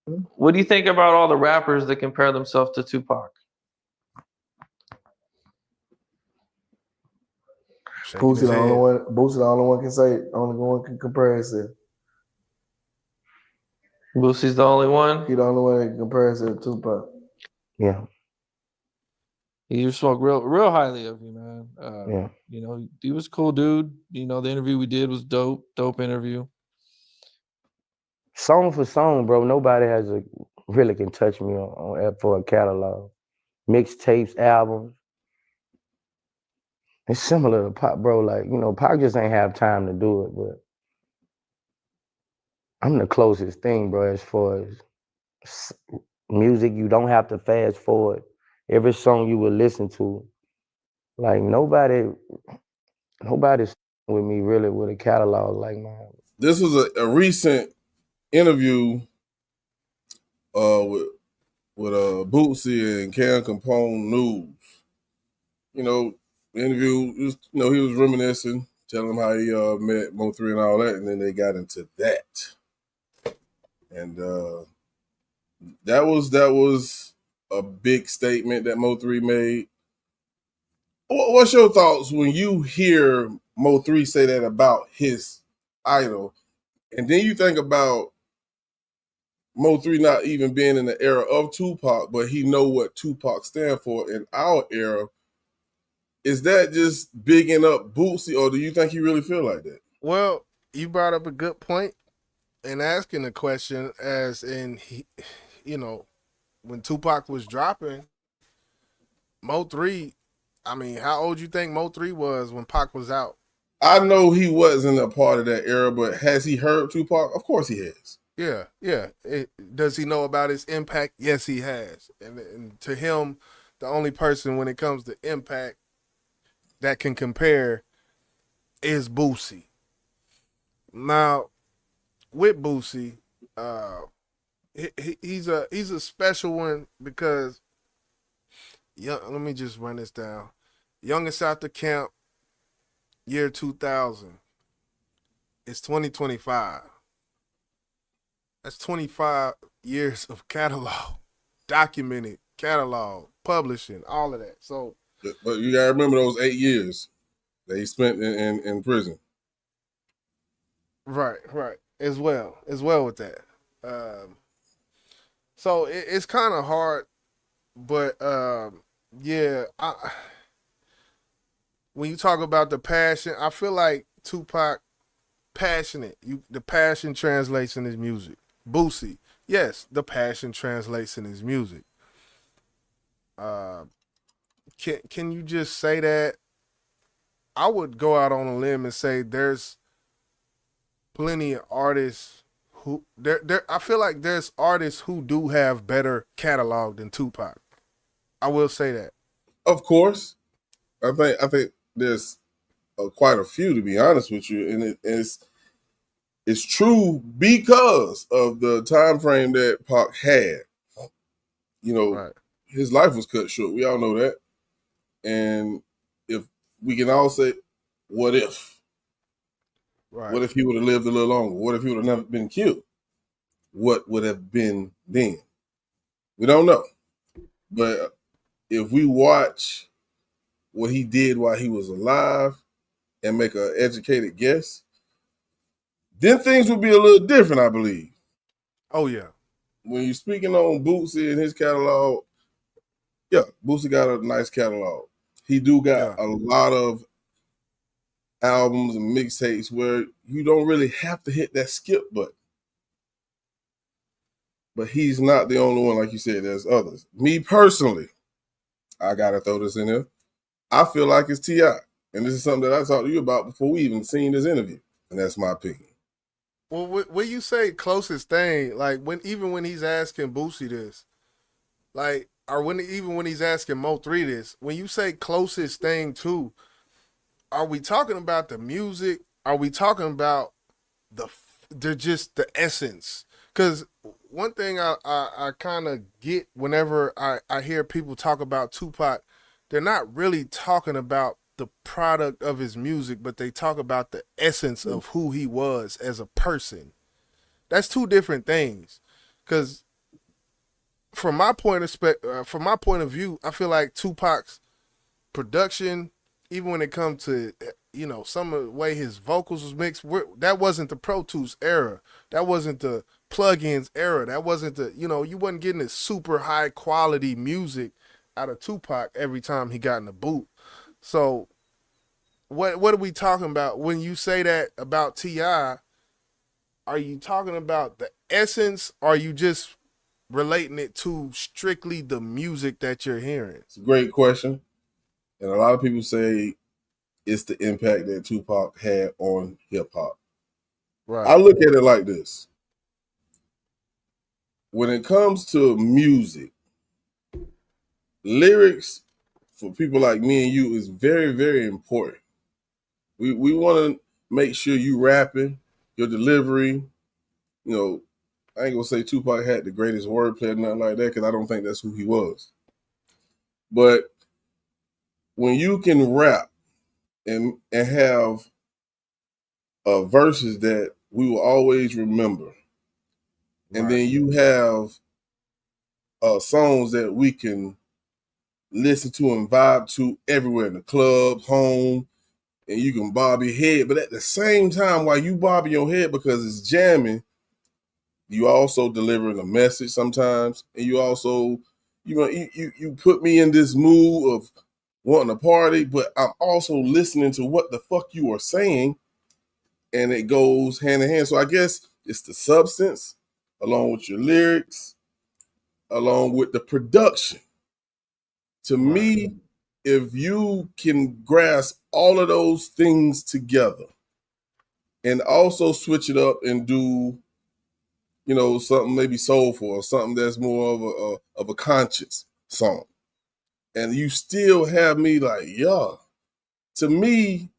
What do you think about all the rappers that compare themselves to Tupac? Shaking Boosie his the only head. one. Boosie the only one can say. Only one can compare himself. Boosie's the only one. He the only one that can compare himself to Tupac. Yeah, He spoke real highly of you, man. yeah. You know, he was a cool dude. You know, the interview we did was dope interview. Song for song, bro. Nobody has a really can touch me for a catalog. Mixtapes, albums. It's similar to Pop, bro. Like, Pac just ain't have time to do it, but I'm the closest thing, bro, as far as music. You don't have to fast forward. Every song you will listen to. Like nobody's with me really with a catalog like mine. This was a recent interview with Bootsy and Cam Capone News. You know, the interview was, he was reminiscing, telling him how he met Mo3 and all that, and then they got into that. And that was a big statement that Mo3 made. What's your thoughts when you hear Mo3 say that about his idol, and then you think about Mo3 not even being in the era of Tupac, but he know what Tupac stand for in our era? Is that just bigging up Boosie, or do you think he really feel like that? Well, you brought up a good point in asking the question, as in, you know, when Tupac was dropping, Mo3, I mean, how old you think Mo3 was when Pac was out? I know he wasn't a part of that era, but has he heard Tupac? Of course he has. Yeah. Does he know about his impact? Yes, he has. And to him, the only person when it comes to impact that can compare is Boosie. Now, with Boosie, he's a special one because let me just run this down. Youngest out the camp, year 2000. It's 2025. That's 25 years of catalog, documented catalog, publishing, all of that. So, But you gotta remember those 8 years that he spent in prison. right, as well with that. Um, so it's kind of hard, but yeah, when you talk about the passion, I feel like Tupac passionate. The passion translates in his music. Boosie, yes, the passion translates in his music. Uh, can you just say that? I would go out on a limb and say there's plenty of artists who there. I feel like there's artists who do have better catalog than Tupac. I will say that. Of course, I think there's quite a few, to be honest with you, and it's true because of the time frame that Pac had. You know, Right. his life was cut short. We all know that. And if we can all say, what if? Right. What if he would have lived a little longer? What if he would have never been killed? What would have been then? We don't know. But if we watch what he did while he was alive and make an educated guess, then things would be a little different, I believe. Oh yeah. When you're speaking on Bootsy and his catalog, yeah, Boosie got a nice catalog. He do got Yeah. a lot of albums and mixtapes where you don't really have to hit that skip button. But he's not the only one, like you said. There's others. Me personally, I gotta throw this in here. I feel like it's T.I., and this is something that I talked to you about before we even seen this interview, and that's my opinion. Well, when you say closest thing, like even when he's asking Boosie this, like, or even when he's asking Mo3 this, when you say closest thing to, are we talking about the music? Are we talking about they're just the essence? Because one thing I kind of get whenever I hear people talk about Tupac, they're not really talking about the product of his music, but they talk about the essence of who he was as a person. That's two different things. Because from my point of view, I feel like Tupac's production, even when it comes to some of the way his vocals was mixed, that wasn't the Pro Tools era. That wasn't the plugins era. That wasn't the you wasn't getting this super high quality music out of Tupac every time he got in the booth. So what are we talking about when you say that about T.I.? Are you talking about the essence? Or are you just relating it to strictly the music that you're hearing? It's a great question. And a lot of people say it's the impact that Tupac had on hip hop. Right. I look at it like this. When it comes to music, lyrics for people like me and you is very, very important. We want to make sure you rapping, your delivery. I ain't gonna say Tupac had the greatest wordplay or nothing like that because I don't think that's who he was. But when you can rap and have verses that we will always remember, and then you have songs that we can listen to and vibe to everywhere in the club, home, and you can bob your head. But at the same time, while you bobbing your head because it's jamming, you also delivering a message sometimes, and you also, you put me in this mood of wanting to party, but I'm also listening to what the fuck you are saying, and it goes hand in hand. So I guess it's the substance, along with your lyrics, along with the production. To me, if you can grasp all of those things together, and also switch it up and do something maybe soulful or something that's more of a conscious song. And you still have me like, yeah. To me,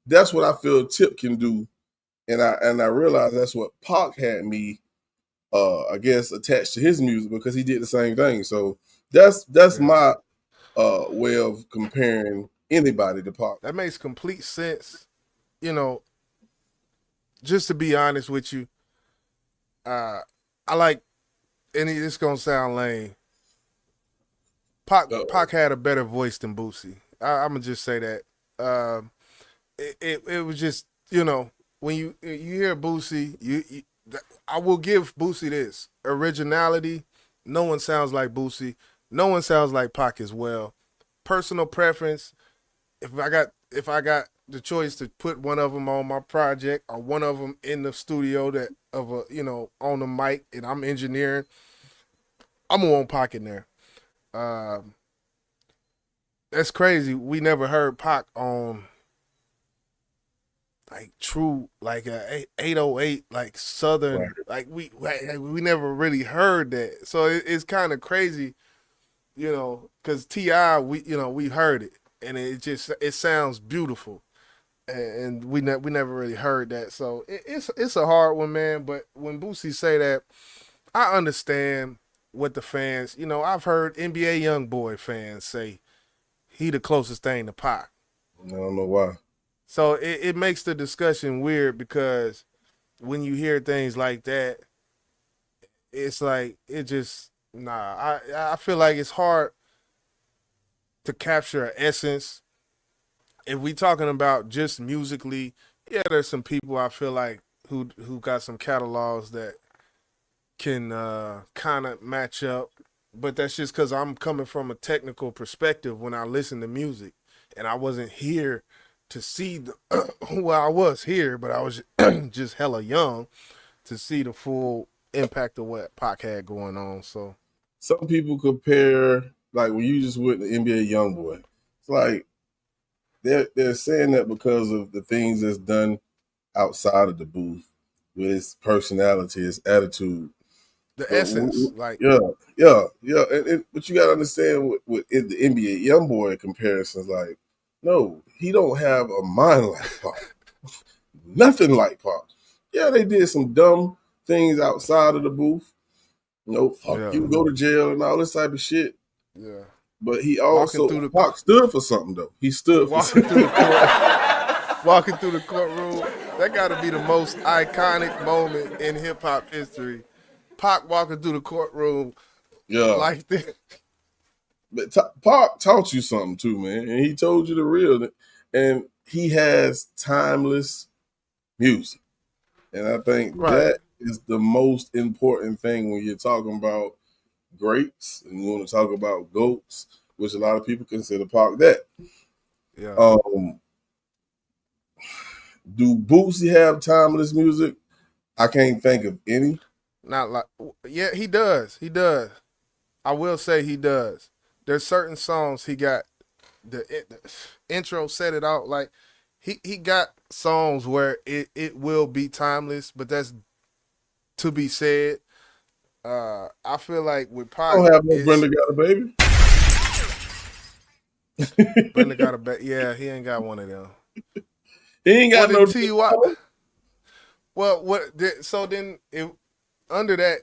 that's what I feel Tip can do. And I realize that's what Pac had me I guess attached to his music because he did the same thing. So that's my way of comparing anybody to Pac. That makes complete sense. Just to be honest with you, I like, and it's gonna sound lame. Pac had a better voice than Boosie. I'm gonna just say that. It was just when you hear Boosie, I will give Boosie this originality. No one sounds like Boosie. No one sounds like Pac as well. Personal preference. If I got the choice to put one of them on my project or one of them in the studio on the mic and I'm engineering, I'm gonna want Pac in there. That's crazy. We never heard Pac on like true, like a 808, like Southern, like we never really heard that. So it's kind of crazy, because T.I. we heard it and it sounds beautiful, and we never really heard that. So it's a hard one, man. But when Boosie say that, I understand what the fans. I've heard NBA YoungBoy fans say he the closest thing to Pac. I don't know why. So it makes the discussion weird because when you hear things like that, it's like it just I feel like it's hard to capture an essence. If we talking about just musically, yeah, there's some people I feel like who got some catalogs that can kind of match up, but that's just because I'm coming from a technical perspective when I listen to music, and I wasn't here to see well, I was here, but I was just hella young to see the full impact of what Pac had going on. So some people compare, like when you just with the NBA YoungBoy, it's like they're saying that because of the things that's done outside of the booth with his personality, his attitude. The essence, like yeah. But you gotta understand with the NBA YoungBoy comparisons, like, no, he don't have a mind like Pac. Nothing like Pac. Yeah, they did some dumb things outside of the booth. You go to jail and all this type of shit. Yeah. But he also Pac stood for something though. He stood for something. Walking through the courtroom. That gotta be the most iconic moment in hip hop history. Pac walking through the courtroom Yeah. like that. But Pac taught you something too, man. And he told you the real. And he has timeless music. And I think Right. that is the most important thing when you're talking about greats and you want to talk about GOATs, which a lot of people consider Pac that. Yeah. Do Boosie have timeless music? I can't think of any. Not like, yeah, he does. He does. I will say he does. There's certain songs he got. The intro set it out like he got songs where it will be timeless, but that's to be said. I feel like with I Pac, don't have no it's Brenda Got a Baby. Brenda got a yeah, he ain't got one of them. He ain't got What no. did T.Y. Well, so then under that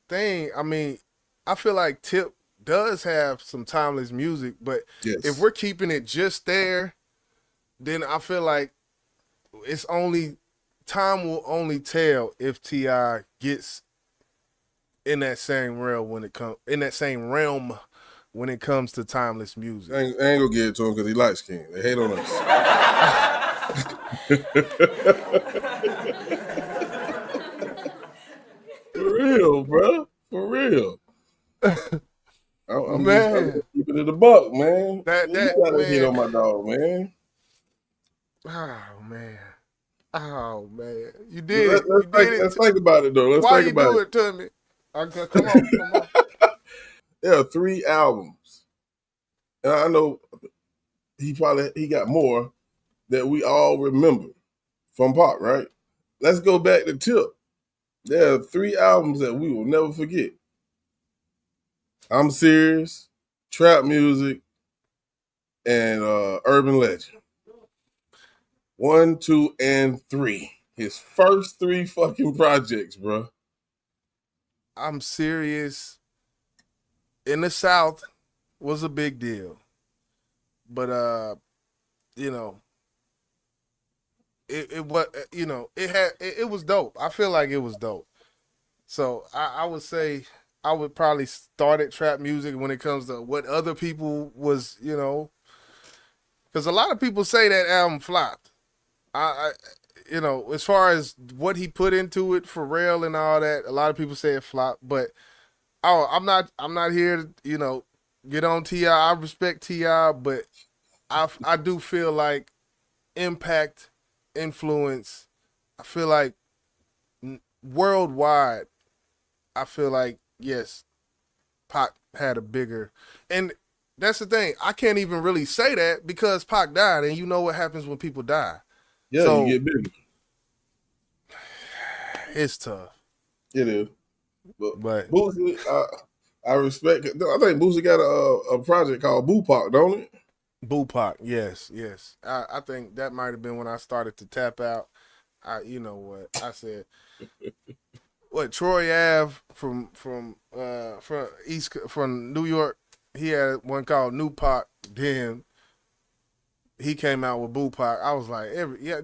thing, I mean, I feel like Tip does have some timeless music, but Yes. if we're keeping it just there, then I feel like it's only time will only tell if T.I. gets in that same realm when it comes to timeless music. I ain't gonna get it to him because he light skinned. They hate on us. For real, bro. For real. I'm Man, just keeping it a buck, man. that You gotta hit man. on my dog, man. Oh man, you did it. You did it. Let's think about it though. Let's Why think you about do it. it to me? Come on. There are 3 albums, and I know he got more that we all remember from Pop, right? Let's go back to Tip. There are 3 albums that we will never forget. I'm Serious, Trap Music, and Urban Legend. 1, 2, and 3. His first 3 fucking projects, bro. I'm Serious. In the South was a big deal, but you know, it was it was dope. I feel like it was dope. So I would say I would probably start at trap music when it comes to what other people was, because a lot of people say that album flopped. I as far as what he put into it for real and all that, a lot of people say it flopped. But I'm not here to get on Ti. I respect Ti, but I do feel like impact, influence. I feel like worldwide. I feel like yes, Pac had a bigger, and that's the thing. I can't even really say that because Pac died, and you know what happens when people die. Yeah, So you get bigger. it's tough. It is. But Boosie, I respect it. I think Boosie got a project called Tupac, don't it? Tupac, yes. I think that might have been when I started to tap out. You know what I said? What Troy Ave from New York? He had one called New Pac. Then he came out with Tupac. I was like,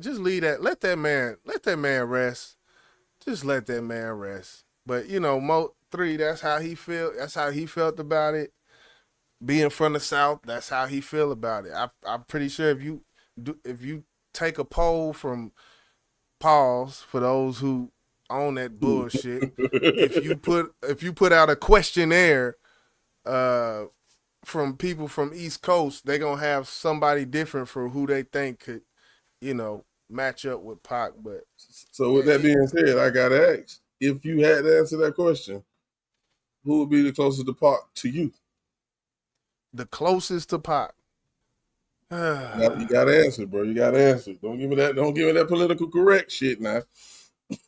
just leave that. Let that man rest. Just let that man rest. But Mo3, that's how he feel. That's how he felt about it. Being from the South, that's how he feel about it. I'm pretty sure if you take a poll from pause for those who own that bullshit, if you put out a questionnaire from people from East Coast, they gonna have somebody different for who they think could match up with Pac. But So with that being said, I gotta ask, if you had to answer that question, who would be the closest to Pac to you? the closest to Pac. You gotta answer, bro. You gotta answer. Don't give me that political correct shit now.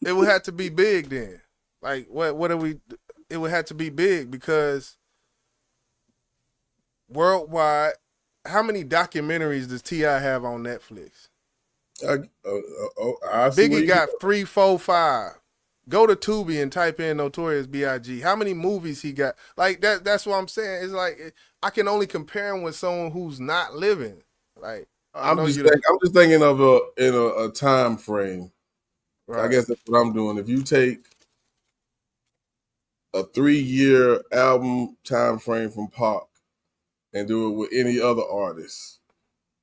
It would have to be big then. Like what are we? It would have to be big because worldwide, how many documentaries does T.I. have on Netflix? I see where Biggie you got 3, 4, 5. Go to Tubi and type in Notorious B.I.G. How many movies he got? Like that's what I'm saying. It's like I can only compare him with someone who's not living. Like I'm just thinking of a time frame. Right. I guess that's what I'm doing. If you take a 3-year album time frame from Pac and do it with any other artist.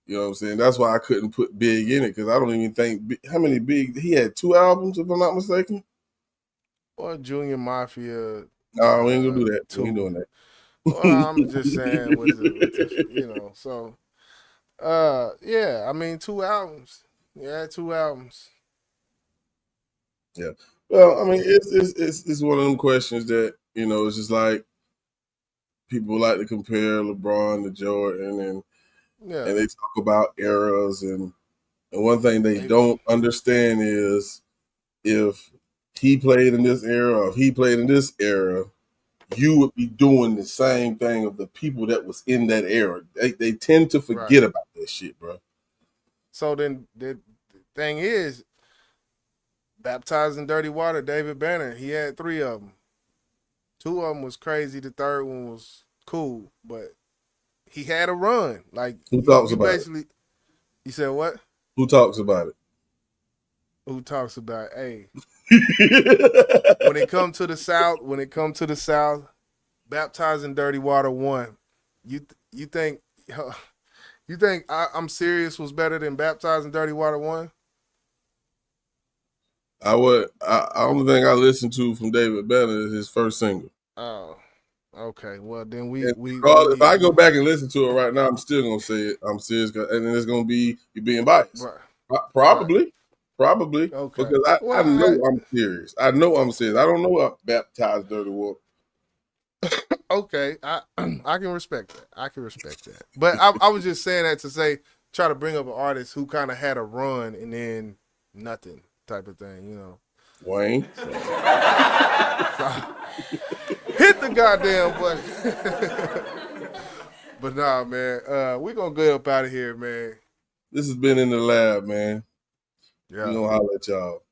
You know what I'm saying? That's why I couldn't put Big in it, because I don't even think how many Big he had. 2 albums, if I'm not mistaken. Or Junior Mafia. No, we ain't gonna do that. We ain't 2. doing that. Well, I'm just saying with the so yeah, I mean 2 albums. Yeah, 2 albums. Yeah. Well, I mean, it's one of them questions that, you know, it's just like people like to compare LeBron to Jordan, and Yeah. they talk about eras, and one thing they don't understand is if he played in this era, or if he played in this era, you would be doing the same thing of the people that was in that era. They tend to forget about that shit, bro. So then the thing is, Baptized in Dirty Water, David Banner, he had 3 of them. 2 of them was crazy. The 3rd one was cool, but he had a run. Like Who talks about it? You said what? Who talks about it? Who talks about it? Hey. when it come to the South, Baptized in Dirty Water 1. You think I'm Serious was better than Baptized in Dirty Water 1? I only thing I listened to from David Banner is his first single. Oh, okay. Well, then if I go back and listen to it right now, I'm still gonna say it. I'm serious, and then it's gonna be you being biased. Right. Probably. Okay. Because I know I'm serious. I know I'm serious. I don't know what Baptized Dirty Water. Okay, I can respect that. But I was just saying that to try to bring up an artist who kind of had a run and then nothing type of thing, you know. Wayne. Hit the goddamn button. But nah, man, we're going to go up out of here, man. This has been In the Lab, man. Yeah. We're going to holler at y'all.